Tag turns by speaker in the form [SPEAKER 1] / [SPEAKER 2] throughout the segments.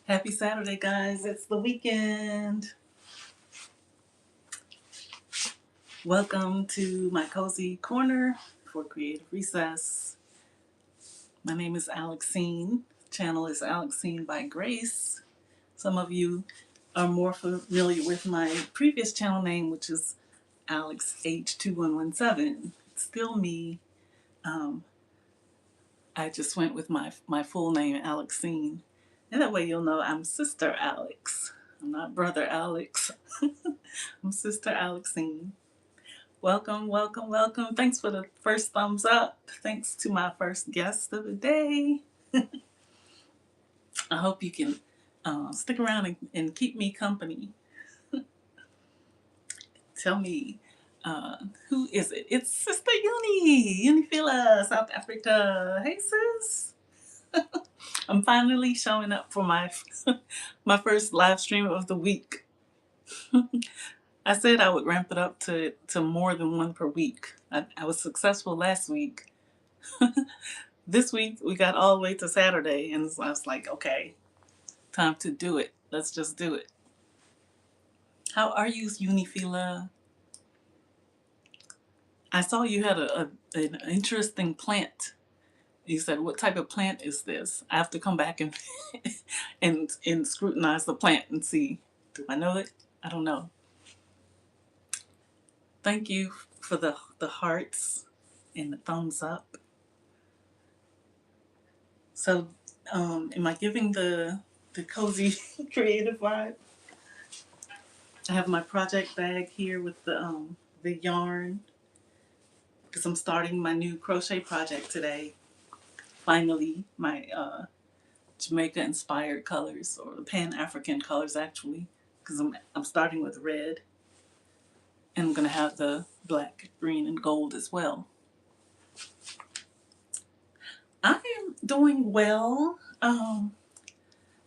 [SPEAKER 1] Happy Saturday, guys. It's the weekend. Welcome to my cozy corner for Creative Recess. My name is Alexine. Channel is Alexine by Grace. Some of you are more familiar with my previous channel name, which is Alex H2117. It's still me. Um, I just went with my full name, Alexine. And that way you'll know I'm Sister Alex. I'm not Brother Alex. I'm Sister Alexine. Welcome, welcome, welcome. Thanks for the first thumbs up. Thanks to my first guest of the day. I hope you can stick around and keep me company. Tell me, who is it? It's Sister Unifila, South Africa. Hey, sis. I'm finally showing up for my my first live stream of the week. I said I would ramp it up to more than one per week. I was successful last week. This week we got all the way to Saturday, and I was like, okay, time to do it. Let's just do it. How are you, Unifila? I saw you had an interesting plant. You said, what type of plant is this? I have to come back and and scrutinize the plant and see. Do I know it? I don't know. Thank you for the hearts and the thumbs up. So, am I giving the cozy creative vibe? I have my project bag here with the yarn because I'm starting my new crochet project today. Finally, my Jamaica inspired colors, or Pan African colors actually, because I'm starting with red, and I'm gonna have the black, green, and gold as well. I am doing well. I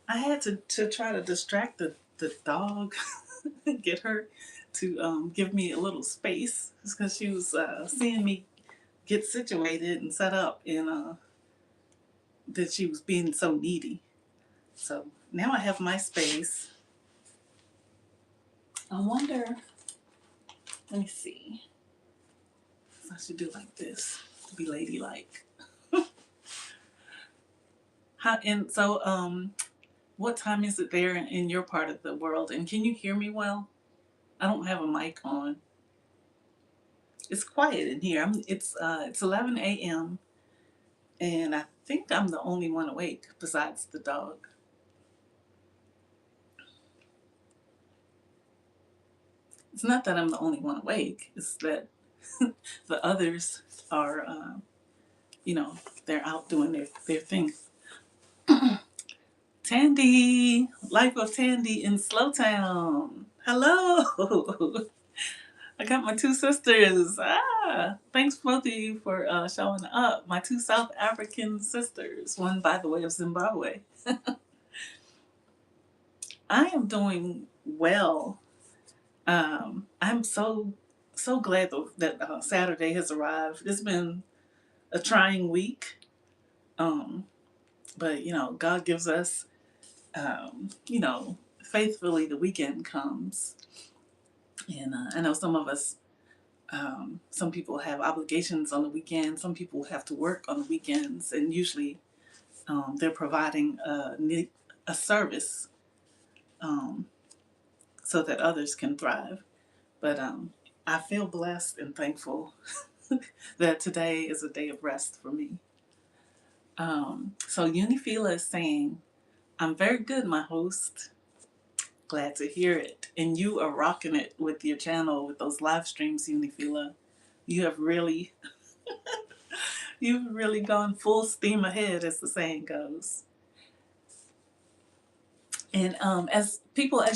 [SPEAKER 1] had to try to distract the dog, get her to give me a little space, because she was seeing me get situated and set up, and that she was being so needy. So now I have my space. I wonder, let me see if I should do like this to be ladylike. And so, what time is it there in your part of the world? And can you hear me well? I don't have a mic on. It's quiet in here. It's 11 a.m. and I think I'm the only one awake besides the dog. It's not that I'm the only one awake. It's that the others are, they're out doing their thing. Tandy, Life of Tandy in Slowtown. Hello. I got my two sisters. Thanks both of you for showing up. My two South African sisters. One by the way of Zimbabwe. I am doing well. I'm so glad that Saturday has arrived. It's been a trying week, but God gives us, faithfully the weekend comes, and I know some of us. Some people have obligations on the weekend. Some people have to work on the weekends, and usually they're providing a service so that others can thrive. But I feel blessed and thankful that today is a day of rest for me. So Unifila is saying, I'm very good, my host. Glad to hear it. And you are rocking it with your channel, with those live streams, Unifila. You have really, you've really gone full steam ahead, as the saying goes. And as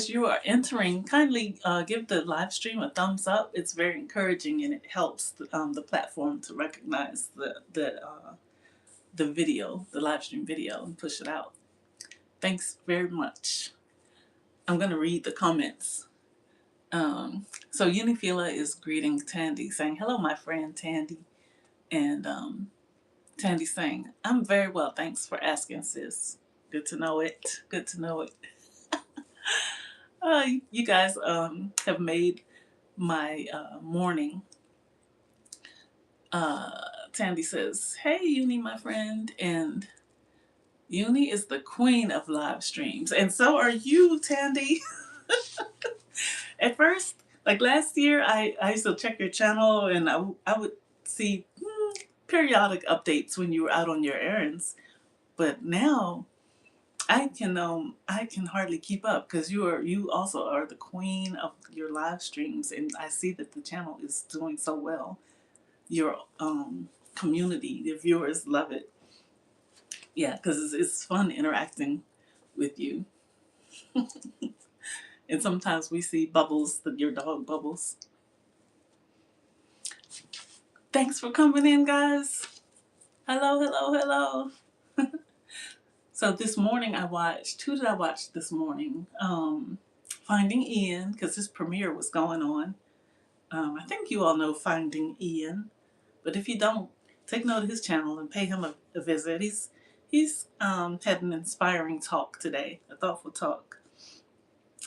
[SPEAKER 1] you are entering, kindly give the live stream a thumbs up. It's very encouraging, and it helps the platform to recognize the video, the live stream video, and push it out. Thanks very much. I'm going to read the comments. So Unifila is greeting Tandy, saying, hello, my friend Tandy. And Tandy saying, I'm very well, thanks for asking, sis. Good to know it. Good to know it. You guys have made my morning. Uh, Tandy says, "Hey, Uni, my friend," and Uni is the queen of live streams, and so are you, Tandy. At first, like last year, I used to check your channel, and I would see periodic updates when you were out on your errands. But now I can hardly keep up because you also are the queen of your live streams, and I see that the channel is doing so well. Your community, your viewers love it. Yeah, because it's fun interacting with you. And sometimes we see Bubbles, your dog Bubbles. Thanks for coming in, guys. Hello, hello, hello. So this morning I watched, who did I watch this morning? Finding Ian, because his premiere was going on. I think you all know Finding Ian, but if you don't, take note of his channel and pay him a visit. He's had an inspiring talk today, a thoughtful talk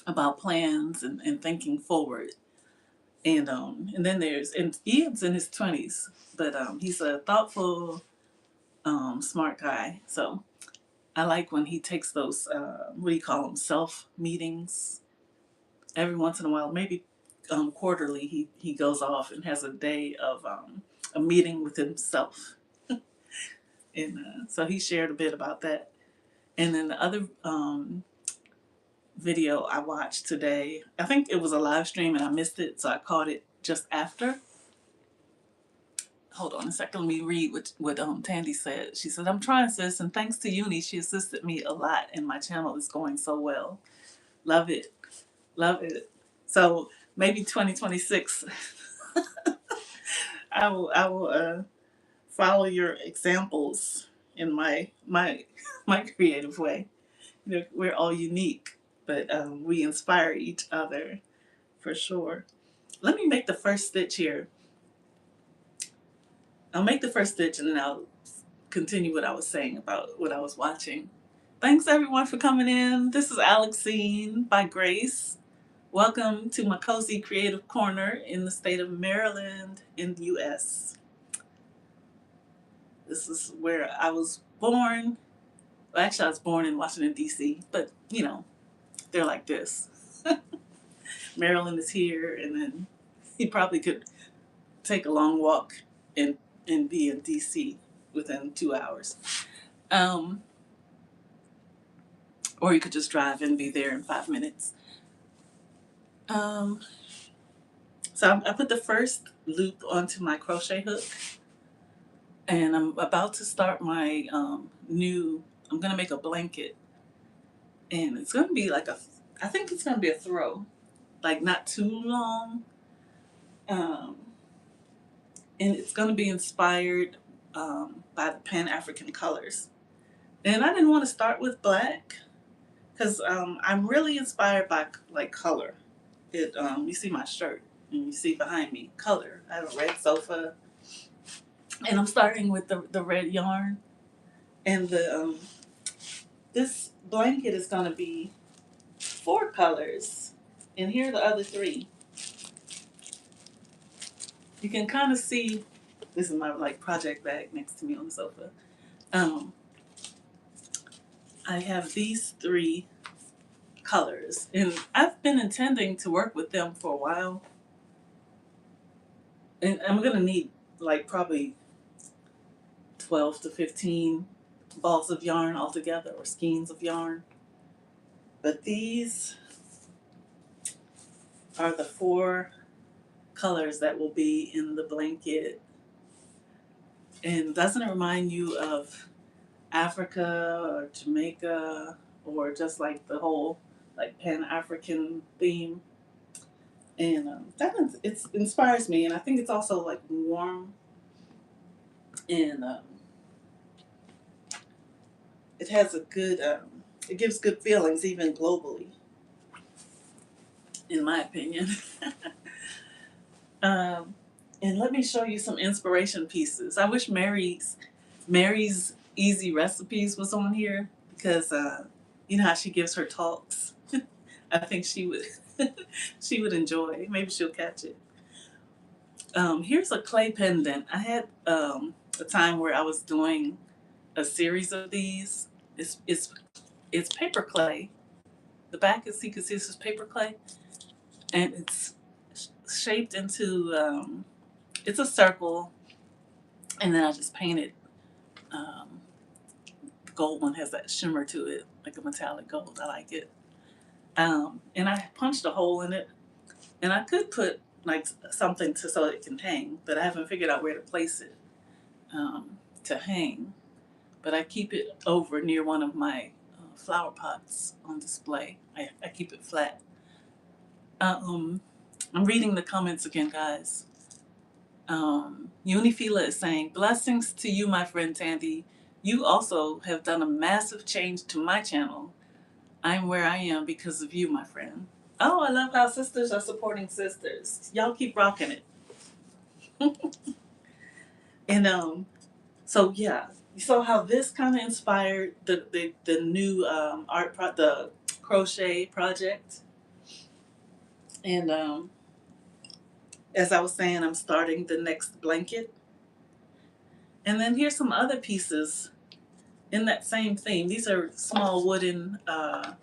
[SPEAKER 1] about plans and thinking forward. And then and Ian's in his 20s, but he's a thoughtful, smart guy. So I like when he takes those what do you call them, self meetings. Every once in a while, maybe quarterly, he goes off and has a day of a meeting with himself. And so he shared a bit about that. And then the other video I watched today, I think it was a live stream and I missed it, so I caught it just after. Hold on a second, let me read what Tandy said. She said, "I'm trying, sis, and thanks to Uni, she assisted me a lot, and my channel is going so well. Love it. Love it." So maybe 2026, I will follow your examples in my creative way. You know, we're all unique, but we inspire each other for sure. Let me make the first stitch here. I'll make the first stitch and then I'll continue what I was saying about what I was watching. Thanks everyone for coming in. This is Alexine by Grace. Welcome to my cozy creative corner in the state of Maryland in the U.S. This is where I was born. Well, actually, I was born in Washington, D.C., but, you know, they're like this. Maryland is here, and then you probably could take a long walk and be in D.C. within 2 hours. Or you could just drive and be there in 5 minutes. So I put the first loop onto my crochet hook, and I'm about to start my I'm going to make a blanket, and it's going to be like I think it's going to be a throw, like not too long, and it's going to be inspired by the Pan-African colors. And I didn't want to start with black because I'm really inspired by like color. You see my shirt and you see behind me color. I have a red sofa, and I'm starting with the red yarn, and the this blanket is going to be 4 colors, and here are the other 3. You can kind of see. This is my like project bag next to me on the sofa. I have these 3 colors, and I've been intending to work with them for a while, and I'm gonna need like probably 12 to 15 balls of yarn altogether, or skeins of yarn. But these are the 4 colors that will be in the blanket. And doesn't it remind you of Africa or Jamaica, or just like the whole like Pan-African theme? And it inspires me, and I think it's also like warm, and it has a good it gives good feelings even globally, in my opinion. And let me show you some inspiration pieces. I wish Mary's Easy Recipes was on here, because you know how she gives her talks. I think she would she would enjoy. Maybe she'll catch it. Here's a clay pendant. I had a time where I was doing a series of these. It's paper clay. The back is, you can see this is paper clay, and it's shaped into it's a circle, and then I just painted. Um, the gold one has that shimmer to it, like a metallic gold. I like it. And I punched a hole in it, and I could put like something to so it can hang, but I haven't figured out where to place it to hang. But I keep it over near one of my flower pots on display. I keep it flat. Um, I'm reading the comments again, guys. Unifila is saying, blessings to you, my friend Tandy. You also have done a massive change to my channel. I'm where I am because of you, my friend. Oh, I love how sisters are supporting sisters. Y'all keep rocking it. And so yeah, you saw how this kind of inspired the new the crochet project. And as I was saying, I'm starting the next blanket. And then here's some other pieces in that same theme. These are small wooden, what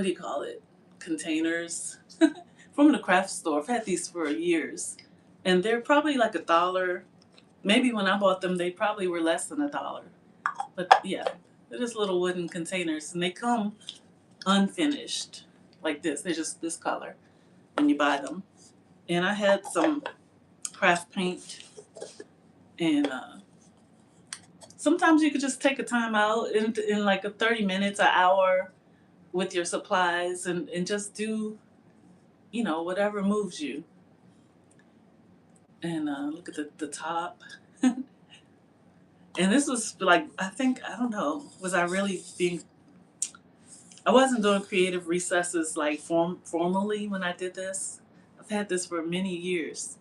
[SPEAKER 1] do you call it? Containers from the craft store. I've had these for years. And they're probably like $1. Maybe when I bought them, they probably were less than $1. But yeah, they're just little wooden containers. And they come unfinished like this. They're just this color when you buy them. And I had some craft paint. And sometimes you could just take a time out in like a 30 minutes, an hour with your supplies and just do, you know, whatever moves you. And look at the top. And this was like, I think, I don't know, was I really being, I wasn't doing creative recesses like formally when I did this. I've had this for many years.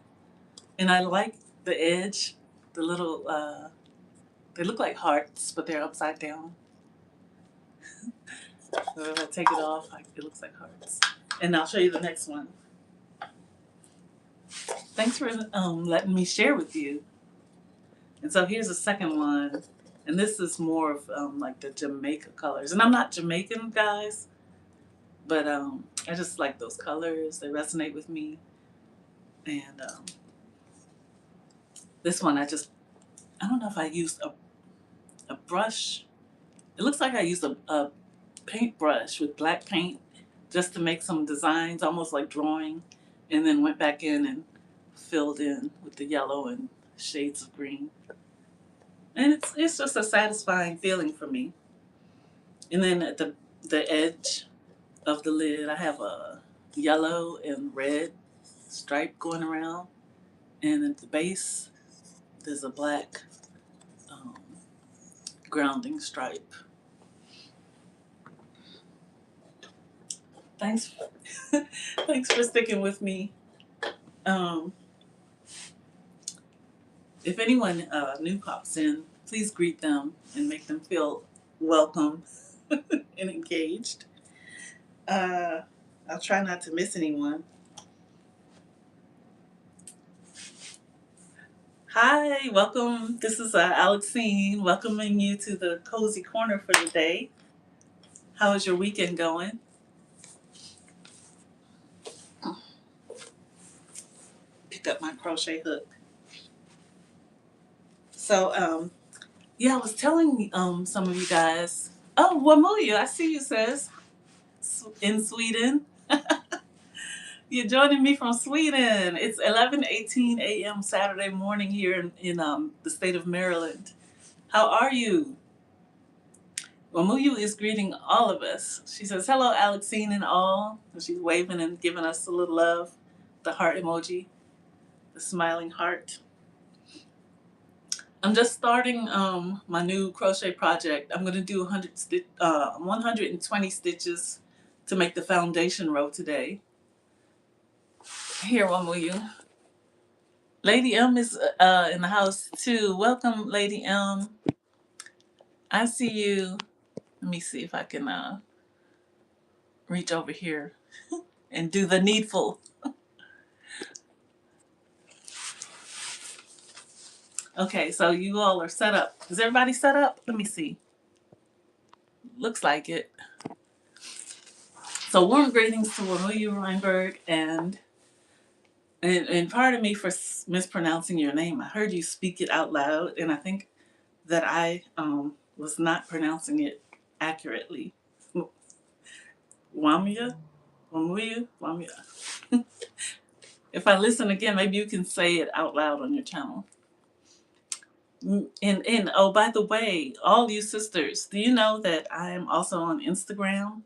[SPEAKER 1] And I like the edge, the little, they look like hearts, but they're upside down. So if I take it off, it looks like hearts. And I'll show you the next one. Thanks for letting me share with you. And so here's the second one. And this is more of like the Jamaica colors. And I'm not Jamaican, guys, but I just like those colors. They resonate with me. And this one, I don't know if I used a brush. It looks like I used a paintbrush with black paint just to make some designs, almost like drawing, and then went back in and filled in with the yellow and shades of green. And it's just a satisfying feeling for me. And then at the edge of the lid, I have a yellow and red stripe going around, and at the base, there's a black um, grounding stripe. Thanks, thanks for sticking with me. Um, if anyone new pops in, please greet them and make them feel welcome and engaged. I'll try not to miss anyone. Hi, welcome. This is Alexine welcoming you to the Cozy Corner for the day. How is your weekend going? Pick up my crochet hook. So, yeah, I was telling some of you guys. Oh, Wamuya, I see you, sis, in Sweden. You're joining me from Sweden. It's 11:18 a.m. Saturday morning here in the state of Maryland. How are you? Wamuyu is greeting all of us. She says, hello, Alexine and all. And she's waving and giving us a little love. The heart emoji, the smiling heart. I'm just starting my new crochet project. I'm going to do 120 stitches to make the foundation row today. Here, Wamuyu. Lady M is in the house too. Welcome, Lady M. I see you. Let me see if I can reach over here and do the needful. Okay, so you all are set up. Is everybody set up? Let me see. Looks like it. So warm greetings to Amelia Reinberg and pardon me for mispronouncing your name. I heard you speak it out loud, and I think that I was not pronouncing it accurately. Wamia? Wamuya? Wamia. If I listen again, maybe you can say it out loud on your channel. And oh, by the way, all you sisters, do you know that I am also on Instagram?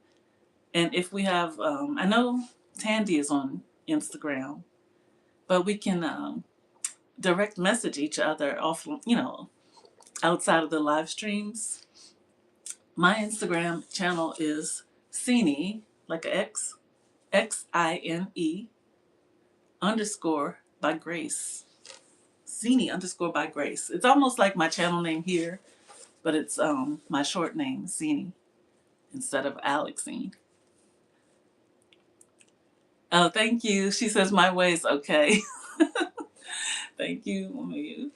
[SPEAKER 1] And if we have, I know Tandy is on Instagram, but we can direct message each other off, outside of the live streams. My Instagram channel is Cine, like a X, XINE underscore by Grace. Cine underscore by Grace. It's almost like my channel name here, but it's my short name, Cine, instead of Alexine. Oh, thank you. She says my way is okay. Thank you.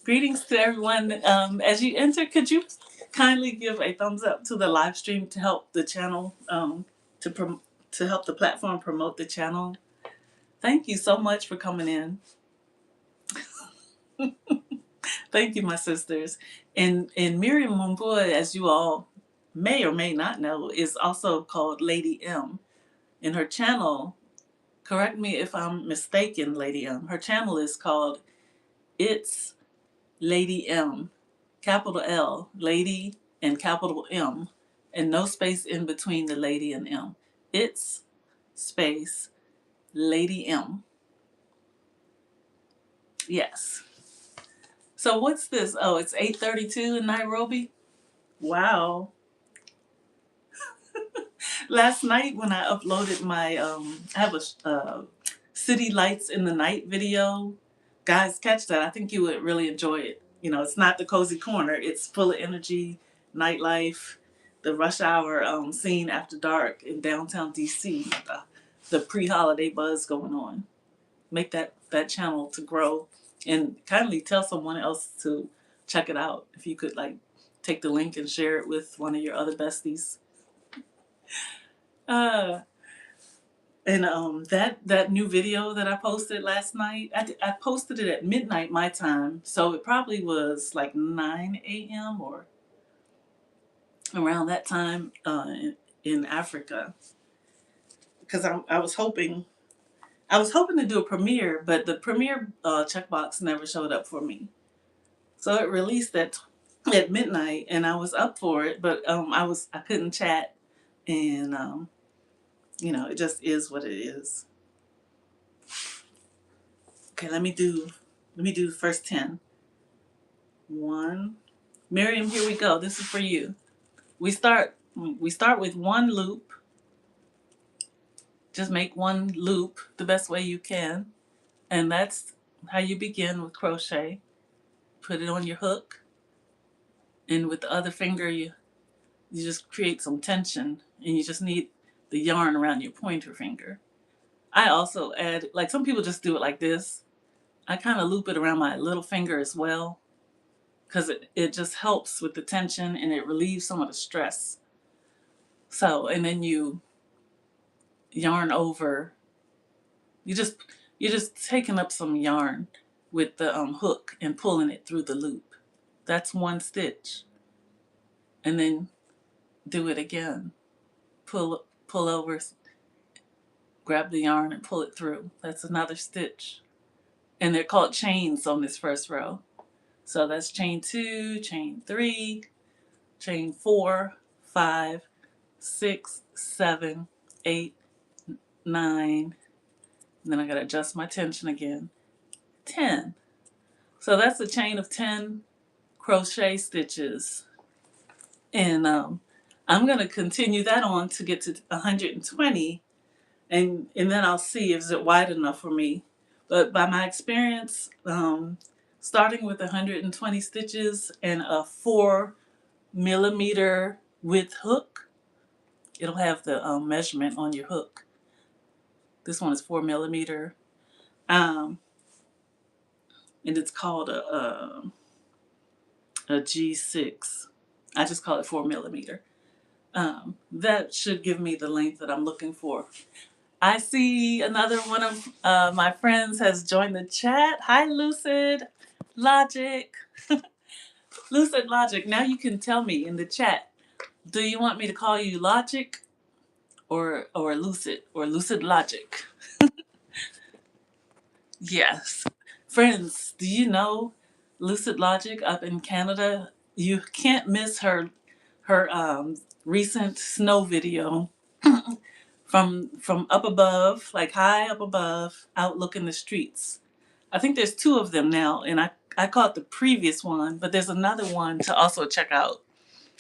[SPEAKER 1] Greetings to everyone. As you enter, could you kindly give a thumbs up to the live stream to help the channel, to help the platform promote the channel? Thank you so much for coming in. Thank you, my sisters. And Miriam Mumboy, as you all may or may not know, is also called Lady M. And her channel, correct me if I'm mistaken, Lady M, her channel is called It's Lady M, capital L, Lady and capital M, and no space in between the Lady and M. It's space Lady M. Yes. So what's this? Oh, it's 8:32 in Nairobi? Wow. Last night when I uploaded my, I have a City Lights in the Night video. Guys, catch that. I think you would really enjoy it. It's not the cozy corner. It's full of energy, nightlife, the rush hour scene after dark in downtown DC. The pre-holiday buzz going on. Make that channel to grow, and kindly tell someone else to check it out. If you could take the link and share it with one of your other besties. And that new video that I posted last night, I posted it at midnight my time, so it probably was like 9 a.m. or around that time in Africa. Because I was hoping to do a premiere, but the premiere checkbox never showed up for me. So it released at midnight, and I was up for it, but I couldn't chat, and it just is what it is. Okay, let me do the first 10. 1. Miriam, here we go. This is for you. We start with one loop. Just make one loop the best way you can. And that's how you begin with crochet. Put it on your hook. And with the other finger, you just create some tension. And you just need the yarn around your pointer finger. I also add, some people just do it like this. I kind of loop it around my little finger as well, because it just helps with the tension and it relieves some of the stress. So, and then you yarn over. You're just taking up some yarn with the hook and pulling it through the loop. That's one stitch. And then do it again. Pull over, grab the yarn and pull it through. That's another stitch. And they're called chains on this first row. So that's chain 2, chain 3, chain 4, 5, 6, 7, 8, 9. And then I gotta adjust my tension again. 10. So that's a chain of 10 crochet stitches. And I'm gonna continue that on to get to 120, and then I'll see if it's wide enough for me. But by my experience, starting with 120 stitches and a 4 millimeter width hook. It'll have the measurement on your hook. This one is 4 millimeter. Um, and it's called a G6. I just call it 4 millimeter. That should give me the length that I'm looking for. I see another one of my friends has joined the chat. Hi, Lucid Logic. Lucid Logic. Now you can tell me in the chat. Do you want me to call you Logic or Lucid Logic? Yes. Friends, do you know Lucid Logic up in Canada? You can't miss her recent snow video from up above, like high up above, out looking the streets. I think there's two of them now, and I caught the previous one, but there's another one to also check out.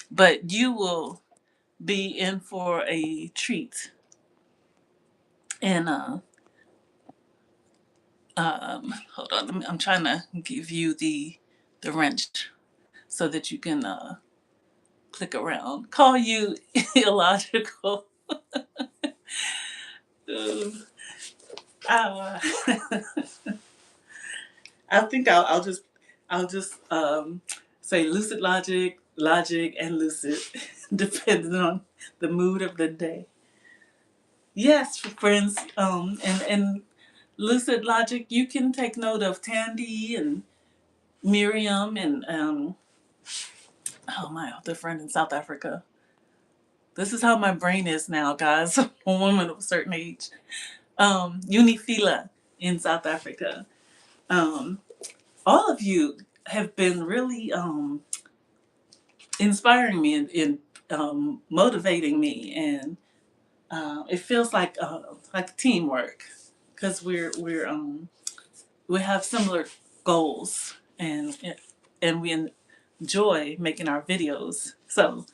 [SPEAKER 1] But you will be in for a treat. And hold on, I'm trying to give you the wrench so that you can click around. Call you illogical. uh, I think I'll just say lucid logic, and lucid, depending on the mood of the day. Yes, friends, and lucid logic, you can take note of Tandy and Miriam and oh my other friend in South Africa. This is how my brain is now, guys. A woman of a certain age. Unifila in South Africa. Um, all of you have been really inspiring me and motivating me, and it feels like teamwork because we have similar goals, and we enjoy making our videos. So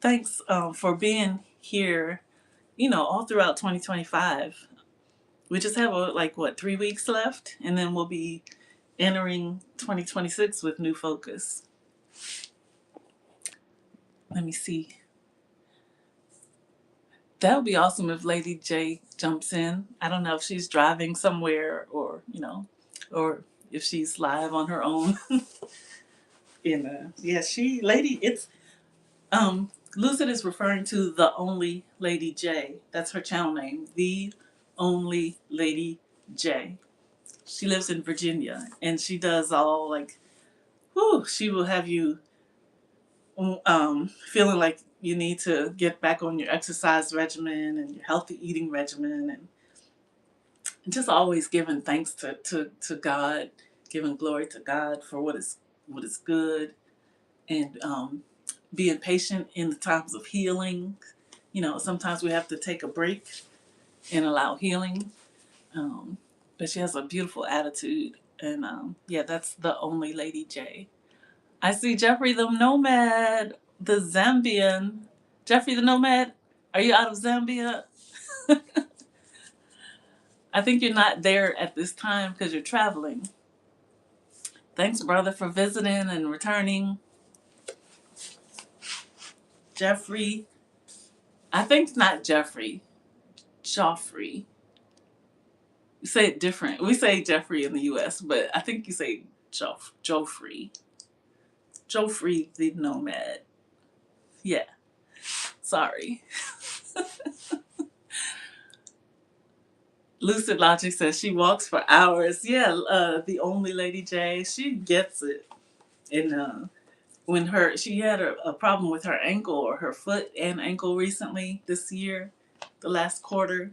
[SPEAKER 1] thanks for being here. All throughout 2025. We just have like what 3 weeks left, and then we'll be entering 2026 with new focus. Let me see. That would be awesome if Lady J jumps in. I don't know if she's driving somewhere or if she's live on her own. Yeah, it's Lucid is referring to the only Lady J. That's her channel name, the only Lady J. She lives in Virginia, and she does all like, whew, she will have you feeling like you need to get back on your exercise regimen and your healthy eating regimen, and just always giving thanks to God, giving glory to God for what is good, and being patient in the times of healing. Sometimes we have to take a break and allow healing. But she has a beautiful attitude, and yeah, that's the only Lady J. I see Jeffrey the Nomad, the Zambian. Jeffrey the Nomad, are you out of Zambia? I think you're not there at this time because you're traveling. Thanks, brother, for visiting and returning. Jeffrey, I think it's not Jeffrey, Joffrey. You say it different. We say Jeffrey in the U.S., but I think you say Joffrey. Joffrey the Nomad. Yeah, sorry. Lucid Logic says she walks for hours. Yeah, the only Lady J, she gets it. And when she had a problem with her ankle or her foot and ankle recently this year, the last quarter.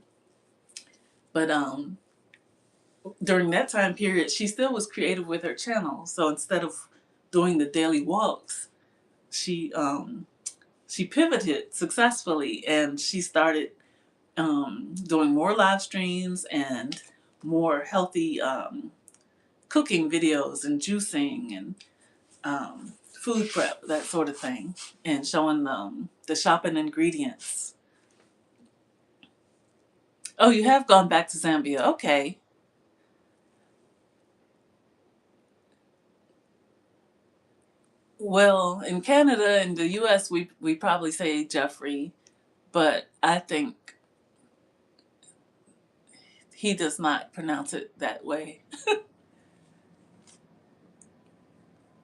[SPEAKER 1] But during that time period, she still was creative with her channel. So instead of doing the daily walks, she pivoted successfully, and she started doing more live streams and more healthy cooking videos and juicing and food prep, that sort of thing, and showing the shopping ingredients. Oh, you have gone back to Zambia. Okay. Well, in Canada and the US, we probably say Jeffrey, but I think he does not pronounce it that way.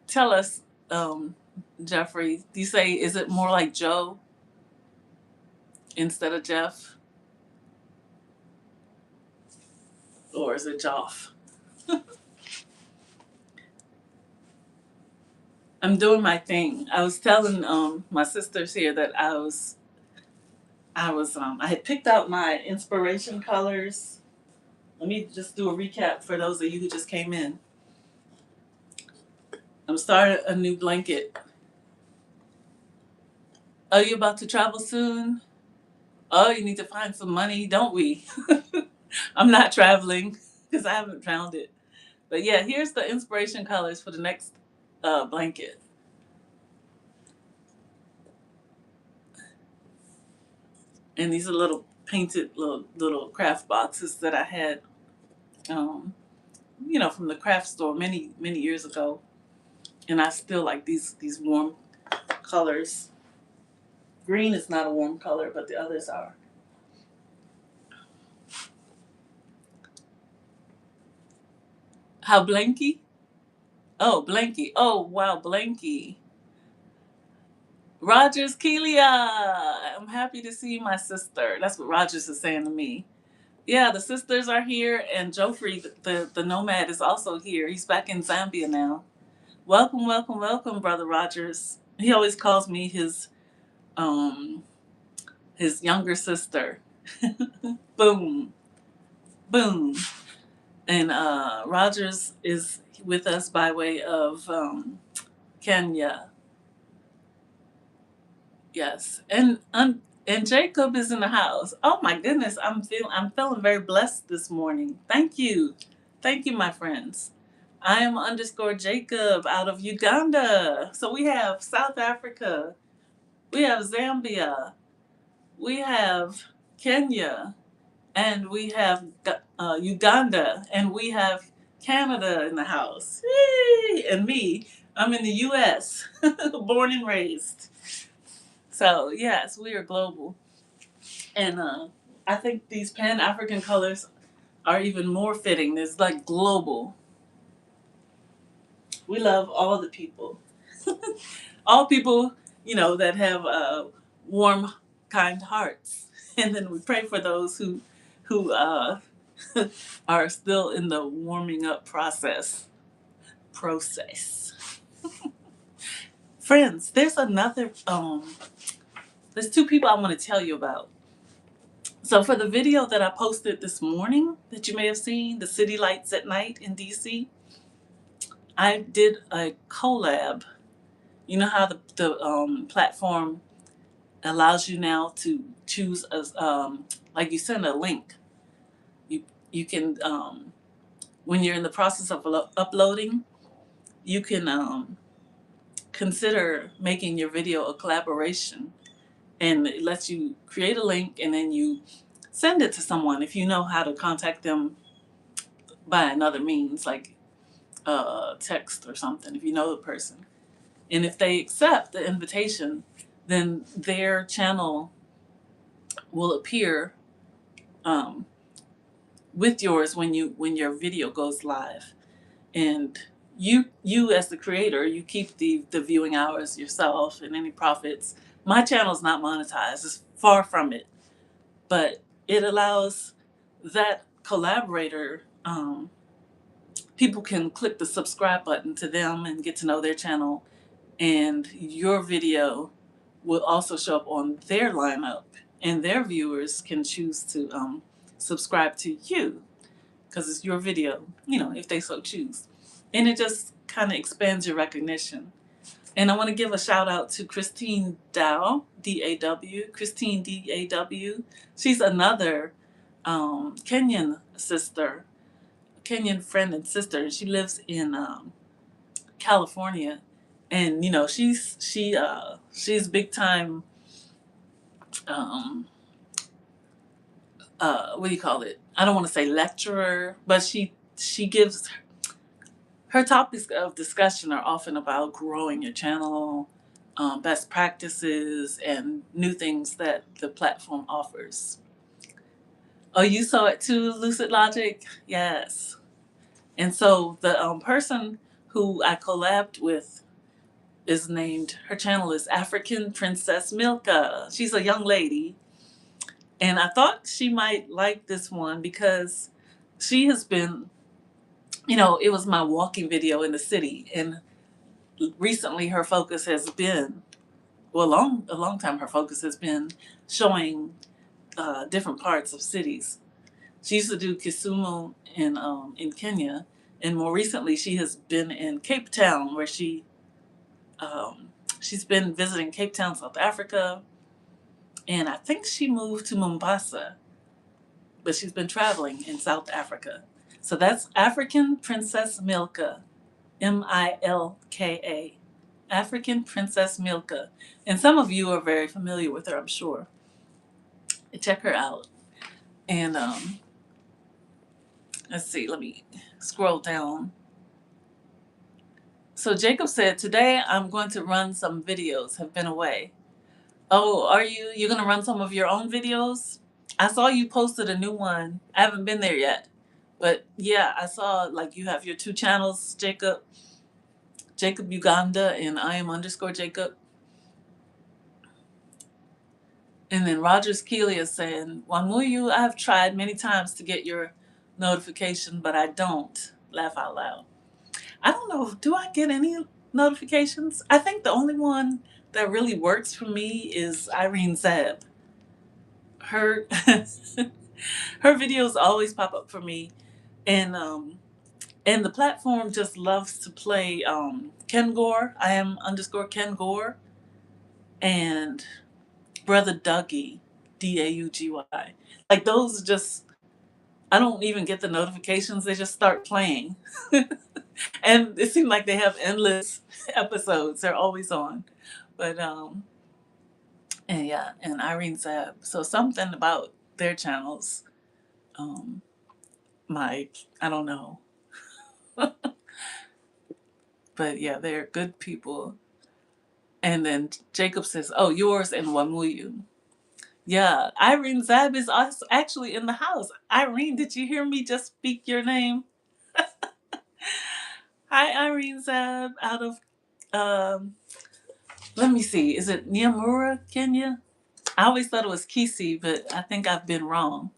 [SPEAKER 1] Tell us, Jeffrey, do you say, is it more like Joe instead of Jeff? Or is it Joff? I'm doing my thing. I was telling my sisters here that I had picked out my inspiration colors. Let me just do a recap for those of you who just came in. I'm starting a new blanket. Are you about to travel soon? Oh, you need to find some money, don't we? I'm not traveling because I haven't found it. But yeah, here's the inspiration colors for the next blanket. And these are little painted little craft boxes that I had, um, from the craft store many years ago. And I still like these warm colors. Green is not a warm color, but the others are. How Blanky? Oh, Blanky. Oh, wow, Blanky. Rogers Kelia. I'm happy to see my sister. That's what Rogers is saying to me. Yeah, the sisters are here, and Joffrey, the nomad, is also here. He's back in Zambia now. Welcome, welcome, welcome, Brother Rogers. He always calls me um his younger sister. Boom, boom. And Rogers is with us by way of Kenya. Yes, and Jacob is in the house. Oh my goodness, I'm feeling very blessed this morning. Thank you, my friends. I am underscore Jacob out of Uganda. So we have South Africa, we have Zambia, we have Kenya, and we have Uganda, and we have Canada in the house. Yay! And me, I'm in the U.S., born and raised. So yes, we are global, and I think these Pan African colors are even more fitting. There's like global. We love all the people, all people that have warm, kind hearts, and then we pray for those who are still in the warming up process. Friends, there's two people I want to tell you about. So for the video that I posted this morning that you may have seen, the city lights at night in DC, I did a collab. You know how the platform allows you now to choose like you send a link. You can when you're in the process of uploading, you can consider making your video a collaboration, and it lets you create a link and then you send it to someone if you know how to contact them by another means, like text or something, if you know the person. And if they accept the invitation, then their channel will appear um, with yours when your video goes live. And you as the creator, you keep the viewing hours yourself and any profits. My channel's not monetized; it's far from it, but it allows that collaborator. People can click the subscribe button to them and get to know their channel, and your video will also show up on their lineup, and their viewers can choose to subscribe to you because it's your video, if they so choose. And it just kind of expands your recognition. And I want to give a shout out to Christine Dow, D-A-W, Christine D-A-W. She's another Kenyan sister, Kenyan friend and sister. She lives in California, and she's big time. Um, what do you call it? I don't want to say lecturer, but she gives Her topics of discussion are often about growing your channel, best practices, and new things that the platform offers. Oh, you saw it too, Lucid Logic? Yes. And so the person who I collabed with is named, her channel is African Princess Milka. She's a young lady. And I thought she might like this one because she has been, it was my walking video in the city. And recently her focus has been, well, a long time her focus has been showing different parts of cities. She used to do Kisumu in Kenya, and more recently she has been in Cape Town, where she's been visiting Cape Town, South Africa, and I think she moved to Mombasa, but she's been traveling in South Africa. So that's African Princess Milka, Milka, African Princess Milka, and some of you are very familiar with her, I'm sure. Check her out, and let's see, let me scroll down. So Jacob said, today I'm going to run some videos, have been away. Oh, are you? You're going to run some of your own videos? I saw you posted a new one. I haven't been there yet. But yeah, I saw like you have your two channels, Jacob Uganda and I am underscore Jacob. And then Rogers Keeley is saying, Wamuyu, I have tried many times to get your notification, but I don't. Laugh out loud. I don't know. Do I get any notifications? I think the only one that really works for me is Irene Zeb. Her her videos always pop up for me, and the platform just loves to play Ken Gore. I am underscore Ken Gore, and Brother Dougie, Daugy. Like those just, I don't even get the notifications. They just start playing. And it seems like they have endless episodes. They're always on. But and yeah, and Irene Zab. So something about their channels, um, I don't know. But yeah, they're good people. And then Jacob says, "Oh, yours and Wamuyu." Yeah, Irene Zab is actually in the house. Irene, did you hear me just speak your name? Hi, Irene Zab, out of um, let me see, is it Nyamura, Kenya? I always thought it was Kisi, but I think I've been wrong.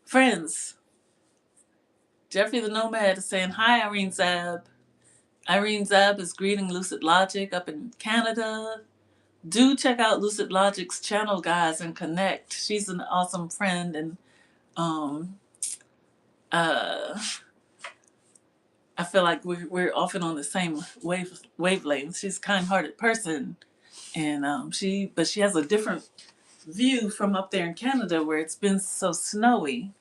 [SPEAKER 1] Friends, Jeffrey the Nomad is saying, hi, Irene Zab. Irene Zab is greeting Lucid Logic up in Canada. Do check out Lucid Logic's channel, guys, and connect. She's an awesome friend, and um, uh, I feel like we're often on the same wavelength. She's a kind-hearted person, and but she has a different view from up there in Canada where it's been so snowy.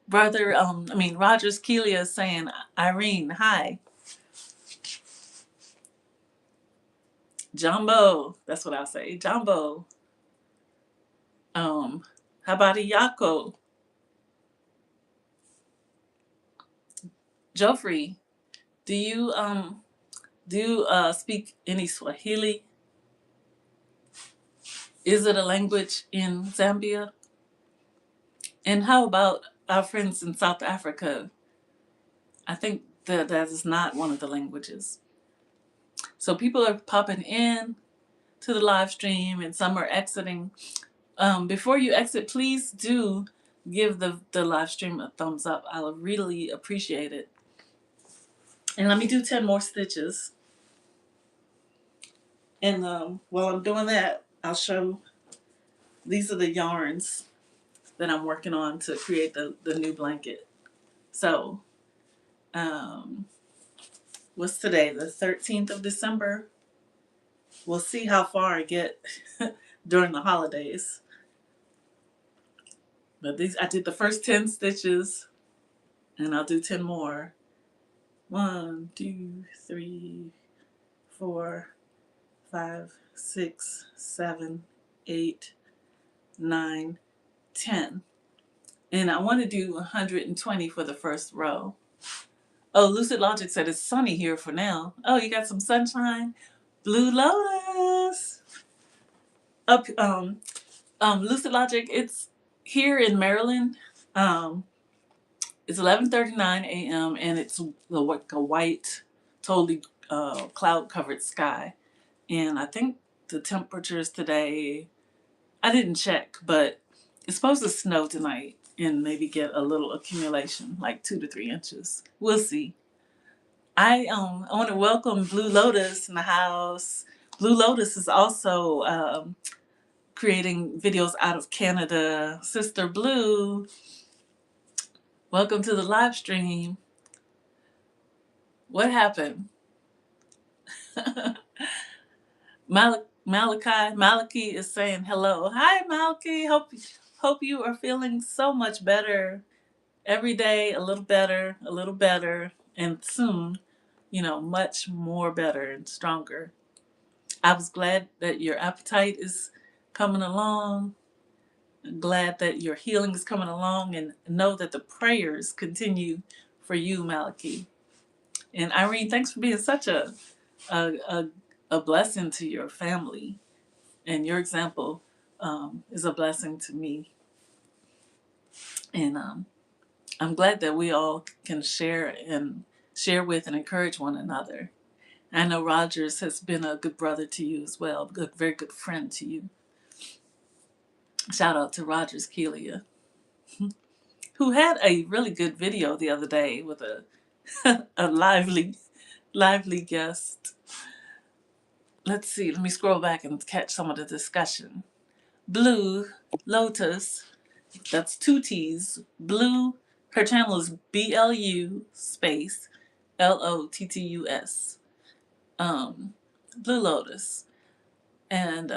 [SPEAKER 1] Rogers Keelia is saying, Irene, hi. Jumbo, that's what I'll say. Jumbo. Habari Yako. Joffrey, do you speak any Swahili? Is it a language in Zambia? And how about our friends in South Africa? I think that is not one of the languages. So people are popping in to the live stream and some are exiting. Before you exit, please do give the live stream a thumbs up. I'll really appreciate it. And let me do 10 more stitches. And while I'm doing that, I'll show, these are the yarns that I'm working on to create the new blanket. So, what's today? The 13th of December. We'll see how far I get during the holidays. But I did the first 10 stitches, and I'll do 10 more. 1, 2, 3, 4, 5, 6, 7, 8, 9, 10. And I want to do 120 for the first row. Oh, Lucid Logic said it's sunny here for now. Oh, you got some sunshine? Blue Lotus. Up, Lucid Logic, it's here in Maryland. Um, it's 11:39 a.m. and it's like a white, totally cloud covered sky. And I think the temperatures today, I didn't check, but it's supposed to snow tonight and maybe get a little accumulation, like 2 to 3 inches. We'll see. I want to welcome Blue Lotus in the house. Blue Lotus is also creating videos out of Canada. Sister Blue, welcome to the live stream. What happened? Malachi is saying hello. Hi, Malachi. Hope you are feeling so much better. Every day, a little better, and soon, much more better and stronger. I was glad that your appetite is coming along. I'm glad that your healing is coming along, and know that the prayers continue for you, Malachi. And Irene, thanks for being such a, a, a blessing to your family. And your example is a blessing to me. And I'm glad that we all can share with and encourage one another. I know Rogers has been a good brother to you as well, a very good friend to you. Shout out to Rogers Keelia, who had a really good video the other day with a a lively guest. Let's see, let me scroll back and catch some of the discussion. Blue Lotus, that's 2 T's. Blue, her channel is BLU space LOTTUS. Blue Lotus. And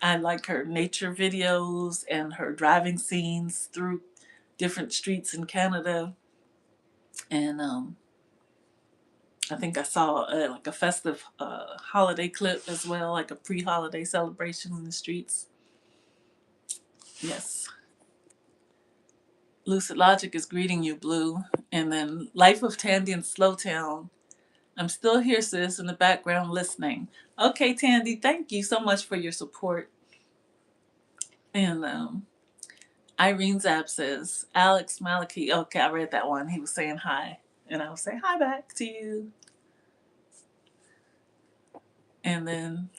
[SPEAKER 1] I like her nature videos and her driving scenes through different streets in Canada. And I think I saw like a festive holiday clip as well, like a pre-holiday celebration in the streets. Yes. Lucid Logic is greeting you, Blue. And then Life of Tandy in Slowtown. I'm still here, sis, in the background listening. Okay, Tandy, thank you so much for your support. And Irene Zapp says, Alex Malachi. Okay, I read that one. He was saying hi. And I'll say hi back to you. And then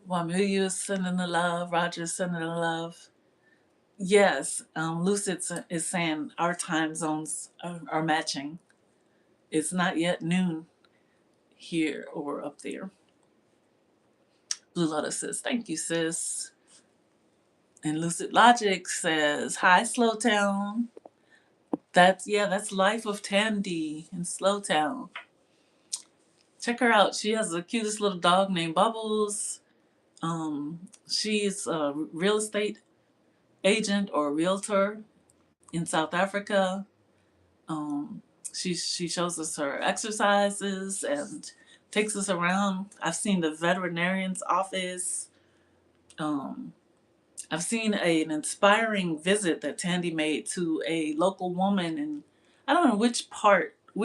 [SPEAKER 1] Wamuyu is sending the love. Roger's sending the love. Yes, Lucid is saying our time zones are matching. It's not yet noon here or up there. Blue Lotus says, thank you, sis. And Lucid Logic says, hi, Slowtown. That's Life of Tandy in Slowtown. Check her out. She has the cutest little dog named Bubbles. She's a real estate agent or realtor in South Africa. She shows us her exercises and takes us around. I've seen the veterinarian's office. I've seen an inspiring visit that Tandy made to a local woman in, I don't know which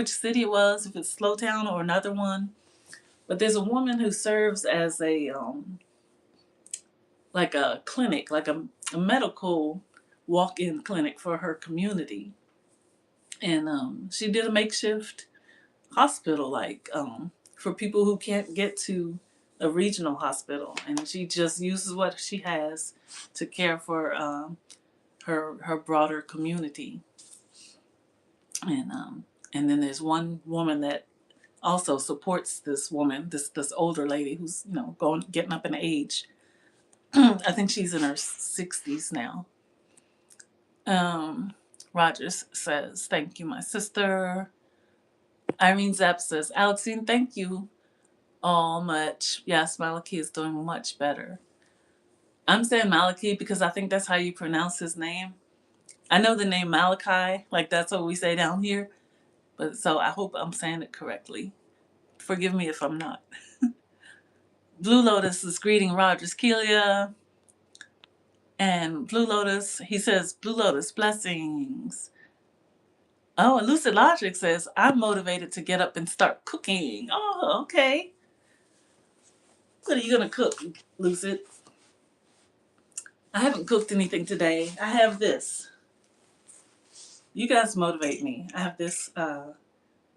[SPEAKER 1] city it was, if it's Slowtown or another one. But there's a woman who serves as a like a clinic, like a medical walk-in clinic for her community. And she did a makeshift hospital, like for people who can't get to a regional hospital, and she just uses what she has to care for her broader community. And then there's one woman that also supports this woman, this older lady who's getting up in age. I think she's in her 60s now. Rogers says, thank you, my sister. Irene Zapp says, Alexine, thank you all much. Yes, Malachi is doing much better. I'm saying Malachi because I think that's how you pronounce his name. I know the name Malachi, like that's what we say down here. But so I hope I'm saying it correctly. Forgive me if I'm not. Blue Lotus is greeting Rogers Keelia. And Blue Lotus, he says, Blue Lotus, blessings. Oh, and Lucid Logic says, I'm motivated to get up and start cooking. Oh, okay. What are you going to cook, Lucid? I haven't cooked anything today. I have this. You guys motivate me. I have this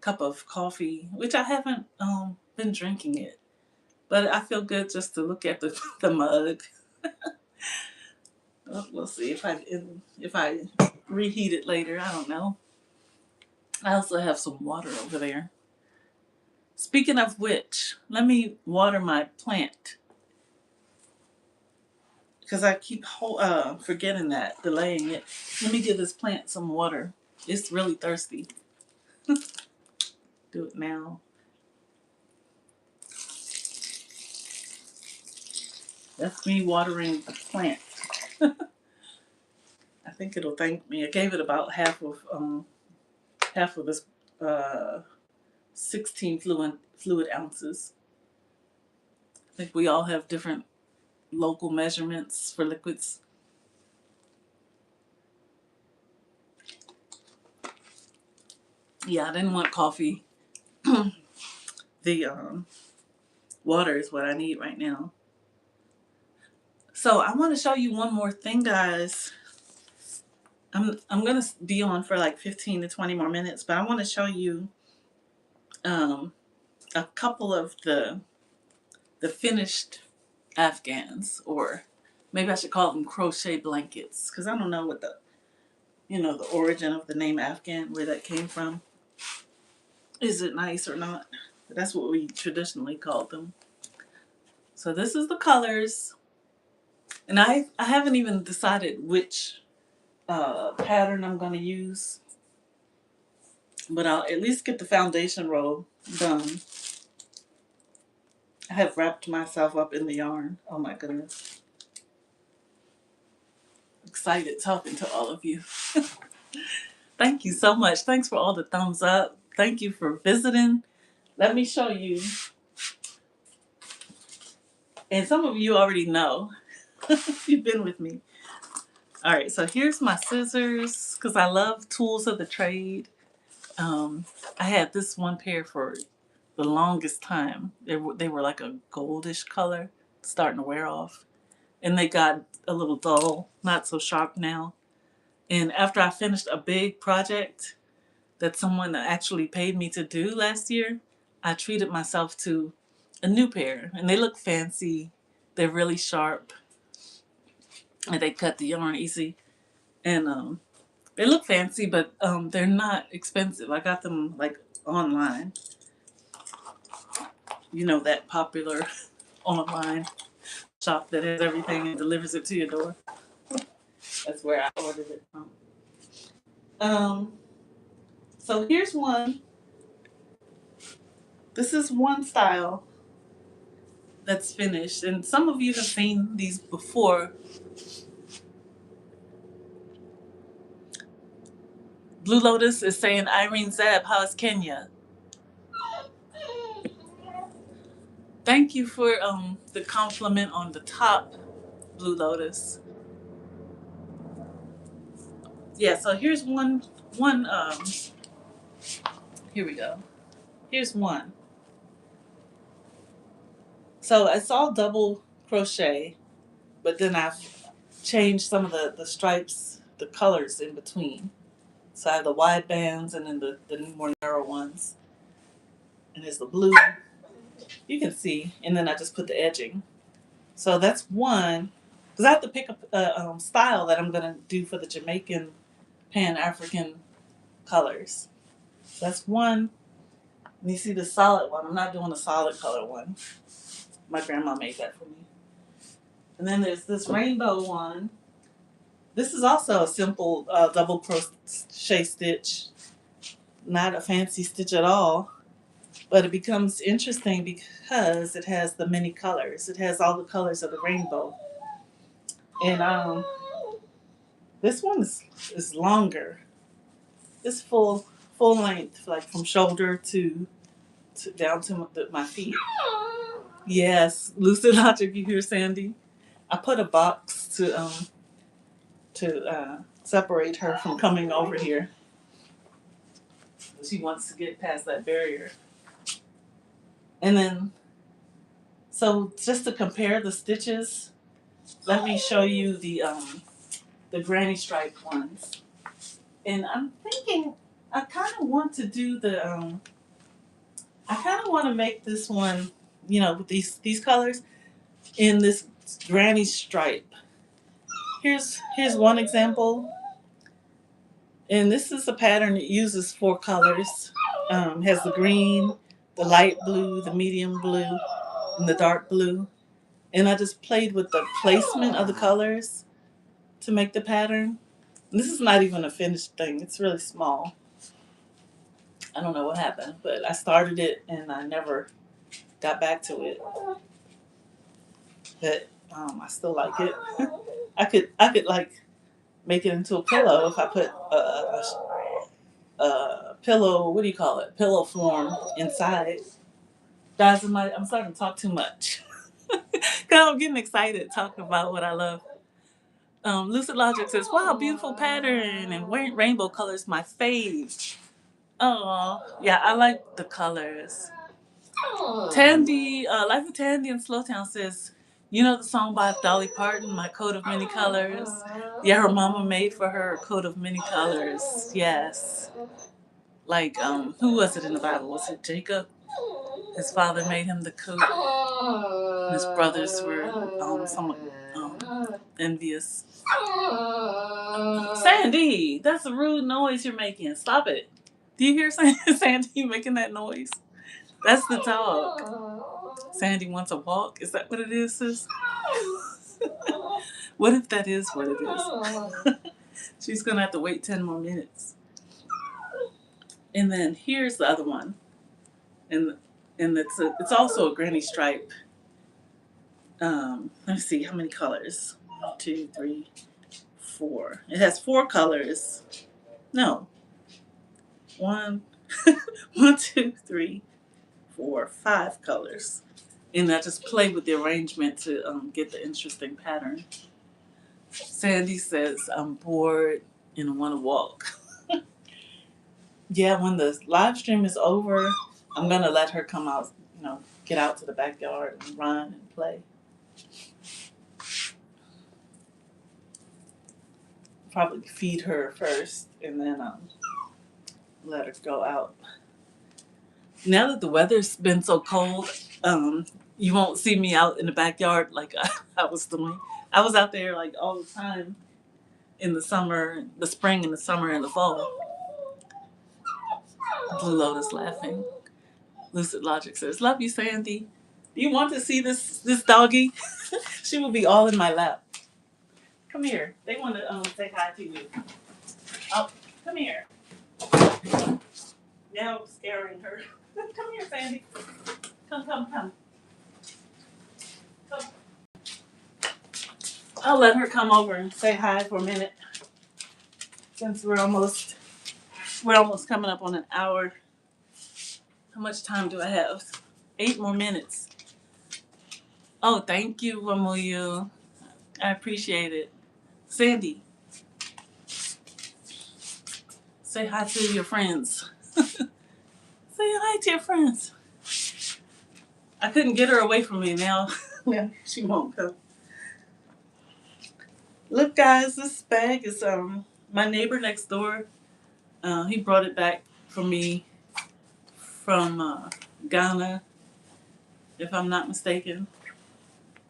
[SPEAKER 1] cup of coffee, which I haven't been drinking it. But I feel good just to look at the mug. We'll see if I reheat it later. I don't know. I also have some water over there. Speaking of which, let me water my plant because I keep forgetting that, delaying it. Let me give this plant some water. It's really thirsty. Do it now. That's me watering the plant. I think it'll thank me. I gave it about half of this 16 fluid ounces. I think we all have different local measurements for liquids. Yeah, I didn't want coffee. The water is what I need right now. So I want to show you one more thing, guys. I'm gonna be on for like 15 to 20 more minutes, but I want to show you a couple of the finished Afghans, or maybe I should call them crochet blankets, because I don't know what the origin of the name Afghan, where that came from. Is it nice or not? But that's what we traditionally called them. So this is the colors, and I haven't even decided which pattern I'm going to use, but I'll at least get the foundation row done. I have wrapped myself up in the yarn. Oh my goodness. Excited talking to all of you. Thank you so much. Thanks for all the thumbs up. Thank you for visiting. Let me show you. And some of you already know. You've been with me. All right, so here's my scissors, because I love tools of the trade. I had this one pair for the longest time. They were like a goldish color, starting to wear off. And they got a little dull, not so sharp now. And after I finished a big project that someone actually paid me to do last year, I treated myself to a new pair. And they look fancy. They're really sharp. And they cut the yarn easy. And they look fancy, but they're not expensive. I got them like online. You know, that popular online shop that has everything and delivers it to your door. That's where I ordered it from. So here's one. This is one style that's finished, and some of you have seen these before. Blue Lotus is saying, Irene Zeb, how's Kenya? Thank you for the compliment on the top, Blue Lotus. Yeah, so here's one here we go. Here's one. So it's all double crochet, but then I've changed some of the stripes, the colors in between. So I have the wide bands and then the more narrow ones. And there's the blue. You can see. And then I just put the edging. So that's one. Because I have to pick up a style that I'm going to do for the Jamaican Pan-African colors. So that's one. And you see the solid one. I'm not doing a solid color one. My grandma made that for me. And then there's this rainbow one. This is also a simple double crochet stitch. Not a fancy stitch at all. But it becomes interesting because it has the many colors. It has all the colors of the rainbow. And this one is longer. It's full length, like from shoulder to down to my feet. Yes, Lucid Logic, you hear Sandy? I put a box to to separate her from coming over here. She wants to get past that barrier. And then, so just to compare the stitches, let me show you the granny stripe ones. And I'm thinking I kind of want to do I kind of want to make this one, with these colors in this granny stripe. Here's one example, and this is a pattern that uses 4 colors. Has the green, the light blue, the medium blue, and the dark blue. And I just played with the placement of the colors to make the pattern. And this is not even a finished thing. It's really small. I don't know what happened, but I started it and I never got back to it. But I still like it. I could like make it into a pillow if I put a pillow. What do you call it? Pillow form inside. Guys, I'm starting to talk too much. Cause I'm getting excited talking about what I love. Lucid Logic says, "Wow, beautiful pattern and rainbow colors, my fave." Oh, yeah, I like the colors. Tandy, Life of Tandy in Slowtown says, "You know the song by Dolly Parton, My Coat of Many Colors?" Yeah, her mama made for her a coat of many colors. Yes. Like, who was it in the Bible? Was it Jacob? His father made him the coat. His brothers were somewhat envious. Sandy, that's a rude noise you're making. Stop it. Do you hear Sandy making that noise? That's the dog. Sandy wants a walk. Is that what it is, sis? What if that is what it is? She's going to have to wait 10 more minutes. And then here's the other one. And it's also a granny stripe. Let me see how many colors. 1, 2, 3, 4. It has 4 colors. No. 1, 1, 2, 3, 4, 5 colors. And I just play with the arrangement to get the interesting pattern. Sandy says, "I'm bored and I want to walk." Yeah, when the live stream is over, I'm going to let her come out, get out to the backyard and run and play. Probably feed her first and then let her go out. Now that the weather's been so cold, you won't see me out in the backyard like I was doing. I was out there like all the time in the summer, the spring and the summer and the fall. Blue Lotus laughing. Lucid Logic says, "Love you, Sandy. Do you want to see this doggy?" She will be all in my lap. Come here. They want to say hi to you. Oh, come here. Now I'm scaring her. Come here, Sandy. Come. Come. I'll let her come over and say hi for a minute. Since we're almost coming up on an hour. How much time do I have? 8 more minutes. Oh, thank you, Wamuyu. I appreciate it. Sandy, say hi to your friends. Say hi to your friends. I couldn't get her away from me now. She won't come. Look, guys, this bag is my neighbor next door. He brought it back for me from Ghana, if I'm not mistaken,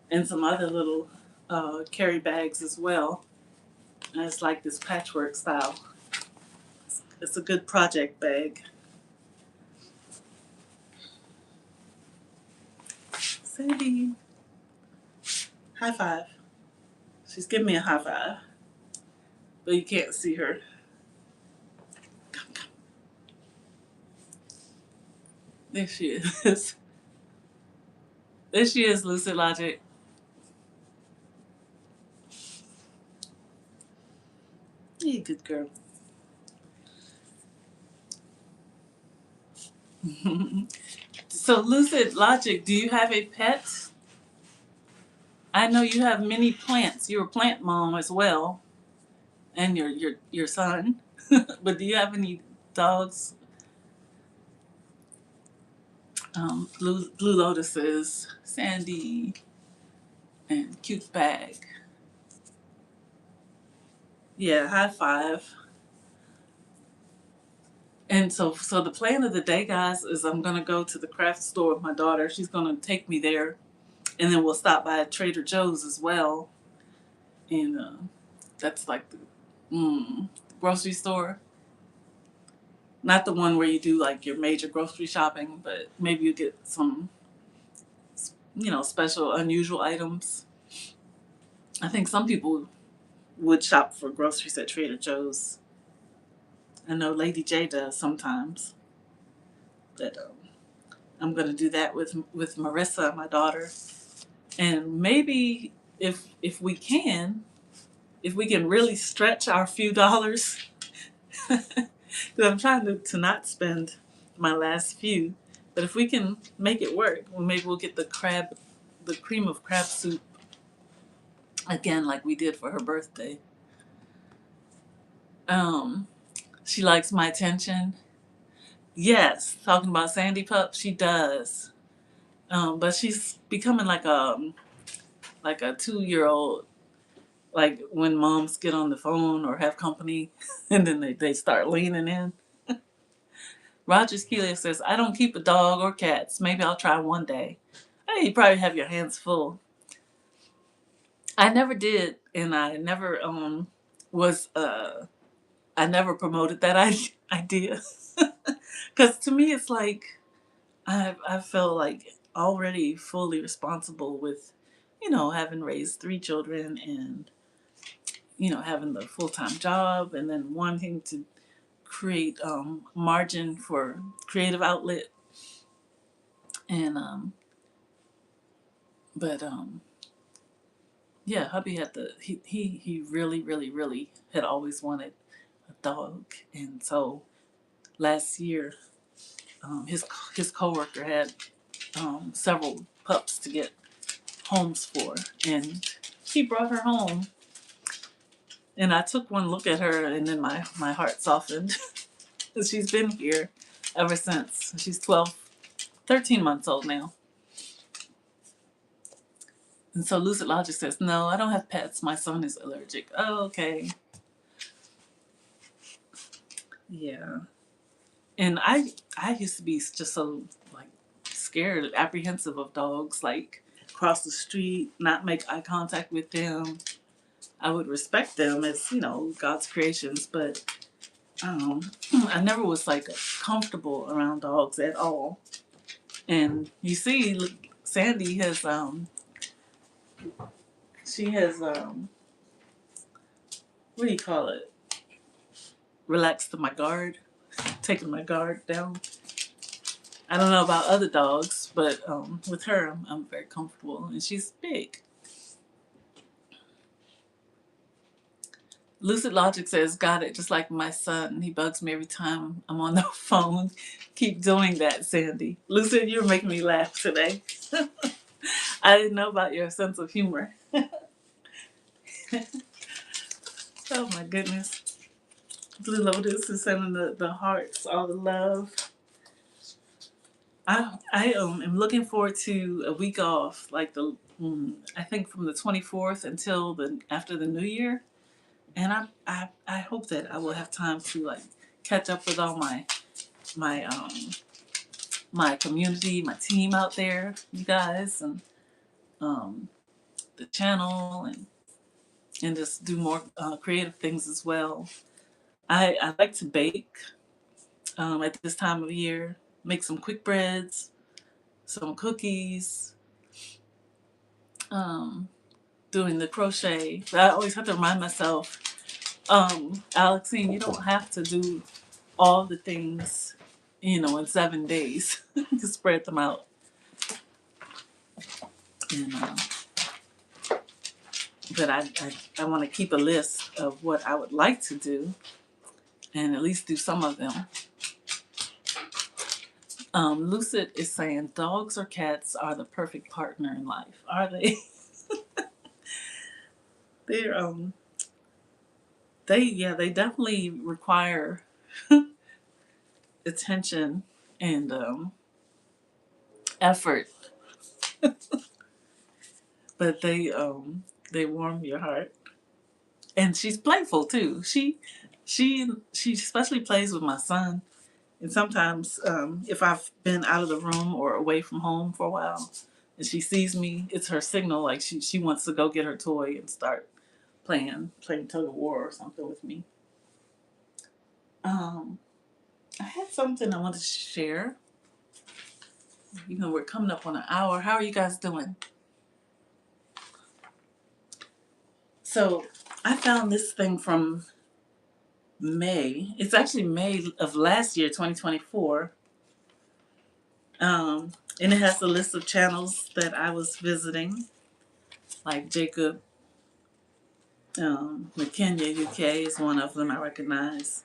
[SPEAKER 1] and some other little carry bags as well. And it's like this patchwork style. It's a good project bag. Sandy, high five. She's giving me a high five, but you can't see her. Come. There she is. There she is, Lucid Logic. Hey, good girl. So, Lucid Logic, do you have a pet? I know you have many plants. You're a plant mom as well. and your son. But do you have any dogs? Blue Lotuses, Sandy, and Cute Bag. Yeah, high five. And so the plan of the day, guys, is I'm gonna go to the craft store with my daughter. She's gonna take me there, and then we'll stop by Trader Joe's as well. And that's like the grocery store, not the one where you do like your major grocery shopping, but maybe you get some, special, unusual items. I think some people would shop for groceries at Trader Joe's. I know Lady J does sometimes, but I'm gonna do that with Marissa, my daughter, and maybe if we can really stretch our few dollars, because I'm trying to not spend my last few, but if we can make it work, well, maybe we'll get the cream of crab soup again, like we did for her birthday. Um, she likes my attention. Yes, talking about Sandy Pup, she does. But she's becoming like a 2 year old. Like when moms get on the phone or have company, and then they start leaning in. Rogers Keeler says, "I don't keep a dog or cats. Maybe I'll try one day." Hey, you probably have your hands full. I never did, and I never was I never promoted that idea. Because to me, it's like I feel like already fully responsible with, having raised 3 children and, having the full time job and then wanting to create margin for creative outlet. And, but, yeah, hubby had he really, really, really had always wanted a dog. And so last year, his coworker had several pups to get homes for, and he brought her home. And I took one look at her, and then my heart softened. She's been here ever since. She's 13 months old now. And so Lucid Logic says, "No, I don't have pets. My son is allergic." Oh, okay. Yeah. And I used to be just so like scared, apprehensive of dogs, like cross the street, not make eye contact with them. I would respect them as, God's creations, but I never was like comfortable around dogs at all. And you see, Sandy has she has what do you call it? Relaxed my guard, taken my guard down. I don't know about other dogs, but with her, I'm very comfortable, and she's big. Lucid Logic says, "Got it, just like my son. He bugs me every time I'm on the phone." Keep doing that, Sandy. Lucid, you're making me laugh today. I didn't know about your sense of humor. Oh my goodness. Blue Lotus is sending the hearts, all the love. I am looking forward to a week off, like I think from the 24th until the after the New Year, and I hope that I will have time to like catch up with all my my community, my team out there, you guys, and um, the channel, and just do more creative things as well. I like to bake at this time of year, make some quick breads, some cookies, um, doing the crochet. But I always have to remind myself, Alexine, you don't have to do all the things, in 7 days. You can spread them out. And, but I want to keep a list of what I would like to do and at least do some of them. Lucid is saying dogs or cats are the perfect partner in life. Are they? They're they definitely require attention and effort, but they warm your heart. And she's playful too. She especially plays with my son. And sometimes, if I've been out of the room or away from home for a while, and she sees me, it's her signal. Like she wants to go get her toy and start playing tug of war or something with me. Um, I had something I wanted to share. We're coming up on an hour. How are you guys doing? So I found this thing from May. It's actually May of last year, 2024. And it has a list of channels that I was visiting, like Jacob McKenya UK is one of them I recognize.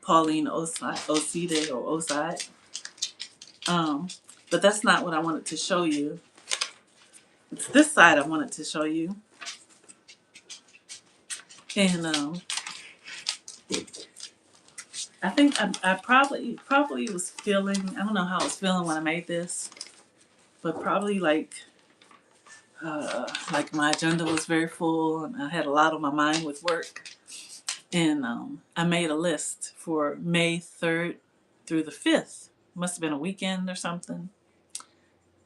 [SPEAKER 1] Pauline Oside or Oside. But that's not what I wanted to show you. It's this side I wanted to show you. And I think I probably was feeling, I don't know how I was feeling when I made this, but probably like my agenda was very full and I had a lot on my mind with work. And I made a list for May 3rd through the 5th. Must have been a weekend or something.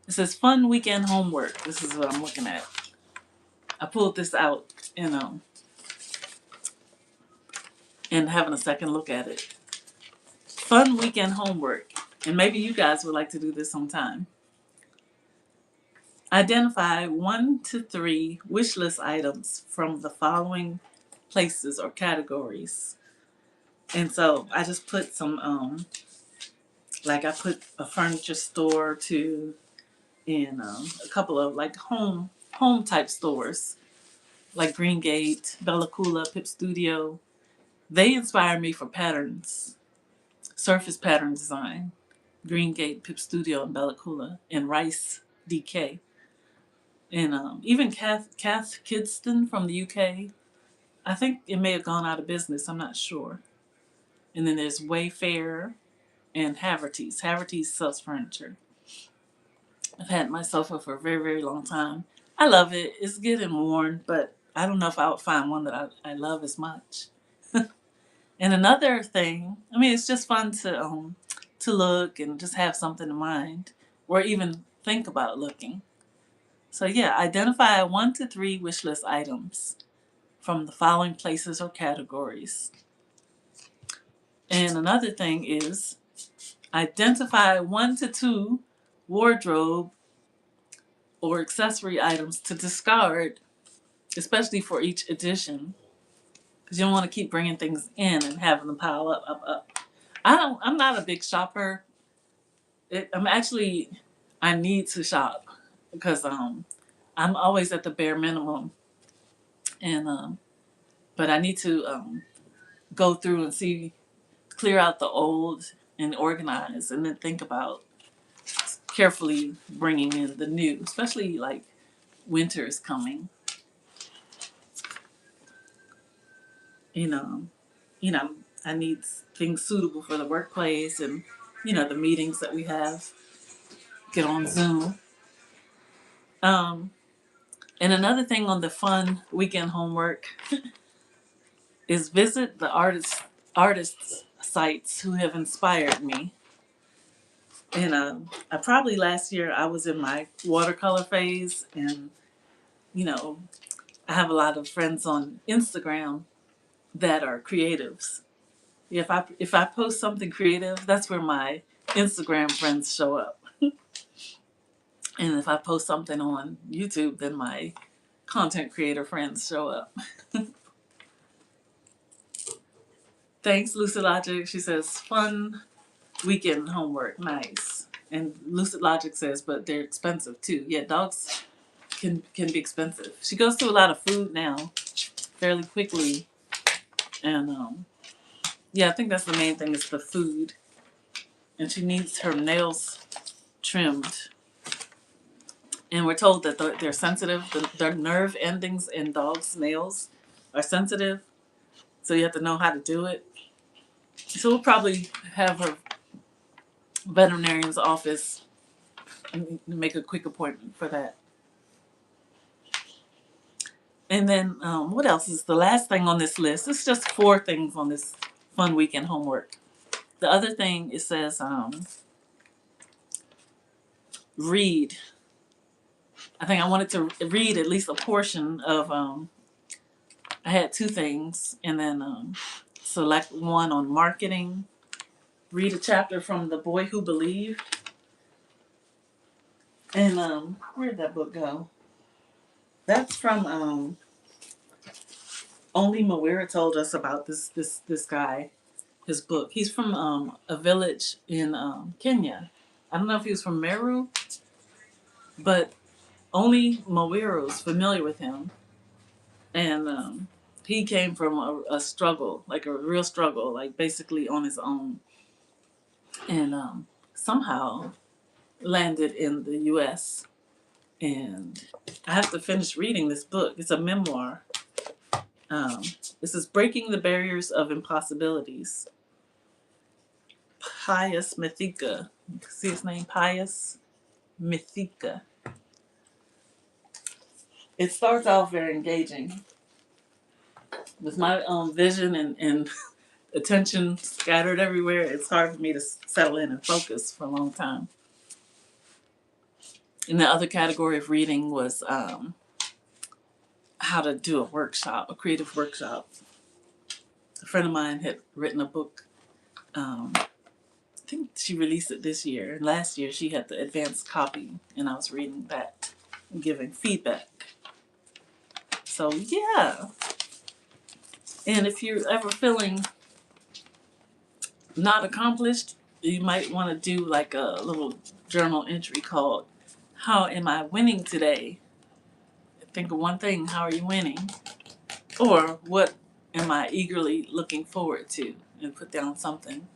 [SPEAKER 1] It says fun weekend homework. This is what I'm looking at. I pulled this out and having a second look at it. Fun weekend homework. And maybe you guys would like to do this sometime. Identify 1 to 3 wish list items from the following places or categories. And so I just put some, like I put a furniture store to, and a couple of like home type stores like Green Gate, Bella Coola, Pip Studio. They inspire me for patterns, surface pattern design. Green Gate, Pip Studio, and Bella Coola, and Rice DK. And even Kath Kidston from the UK. I think it may have gone out of business. I'm not sure. And then there's Wayfair and Haverty's. Haverty's sells furniture. I've had my sofa for a very, very long time. I love it. It's getting worn, but I don't know if I would find one that I love as much. And another thing, I mean, it's just fun to look and just have something in mind, or even think about looking. So yeah, identify 1 to 3 wish list items from the following places or categories. And another thing is identify 1 to 2 wardrobe or accessory items to discard, especially for each edition, because you don't want to keep bringing things in and having them pile up. I'm not a big shopper. I need to shop because I'm always at the bare minimum, and but I need to go through and clear out the old and organize, and then think about carefully bringing in the new, especially like winter is coming. You know, you know, I need things suitable for the workplace and the meetings that we have get on Zoom. And another thing on the fun weekend homework is visit the artists sites who have inspired me. And I probably last year I was in my watercolor phase, and I have a lot of friends on Instagram that are creatives. If I post something creative, that's where my Instagram friends show up. And if I post something on YouTube, then my content creator friends show up. Thanks, Lucid Logic. She says, fun weekend homework. Nice. And Lucid Logic says, but they're expensive too. Yeah, dogs can be expensive. She goes through a lot of food now fairly quickly. And yeah, I think that's the main thing is the food. And she needs her nails trimmed. And we're told that they're sensitive. Their nerve endings in dogs' nails are sensitive. So you have to know how to do it. So we'll probably have a veterinarian's office and make a quick appointment for that. And then what else is the last thing on this list? It's just 4 things on this fun weekend homework. The other thing, it says read. I think I wanted to read at least a portion of, I had 2 things, and then select one on marketing. Read a chapter from The Boy Who Believed. And where'd that book go? That's from Only Mawira told us about this guy, his book. He's from a village in Kenya. I don't know if he was from Meru, but only Mawira was familiar with him. And he came from a struggle, like a real struggle, like basically on his own. And somehow landed in the U.S. And I have to finish reading this book. It's a memoir. This is Breaking the Barriers of Impossibilities. Pius Mythica. See his name? Pius Mythica. It starts off very engaging. With my vision and attention scattered everywhere, it's hard for me to settle in and focus for a long time. And the other category of reading was how to do a workshop, a creative workshop. A friend of mine had written a book. I think she released it this year. And last year she had the advanced copy, and I was reading that and giving feedback. So yeah. And if you're ever feeling not accomplished, you might want to do like a little journal entry called "How Am I Winning Today?" Think of one thing. How are you winning? Or what am I eagerly looking forward to? And put down something,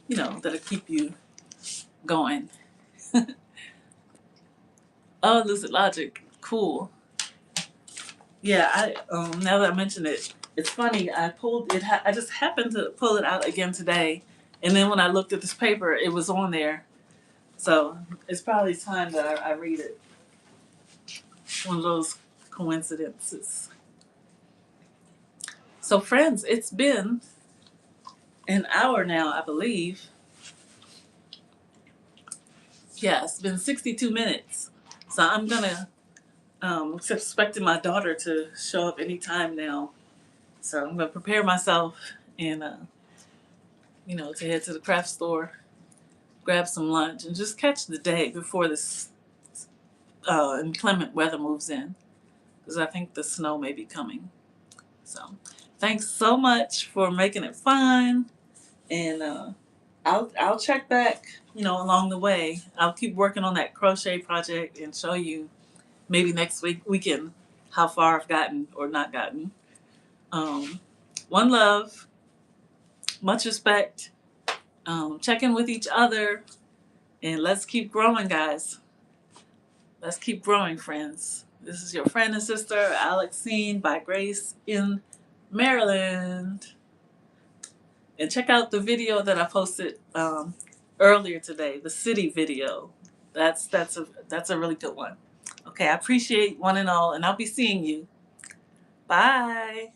[SPEAKER 1] that'll keep you going. Oh, Lucid Logic, cool. Yeah, I now that I mention it, it's funny. I pulled it. I just happened to pull it out again today, and then when I looked at this paper, it was on there. So it's probably time that I read it. One of those coincidences. So, friends, it's been an hour now, I believe. Yeah, it's been 62 minutes. So I'm gonna expecting my daughter to show up any time now. So I'm gonna prepare myself and to head to the craft store, grab some lunch, and just catch the day before this inclement weather moves in, because I think the snow may be coming. So thanks so much for making it fun, and I'll check back along the way. I'll keep working on that crochet project and show you maybe next weekend how far I've gotten or not gotten. One love, much respect. Check in with each other, and let's keep growing, guys. Let's keep growing, friends. This is your friend and sister, Alexine by Grace in Maryland. And check out the video that I posted earlier today, the city video. That's a really good one. Okay, I appreciate one and all, and I'll be seeing you. Bye.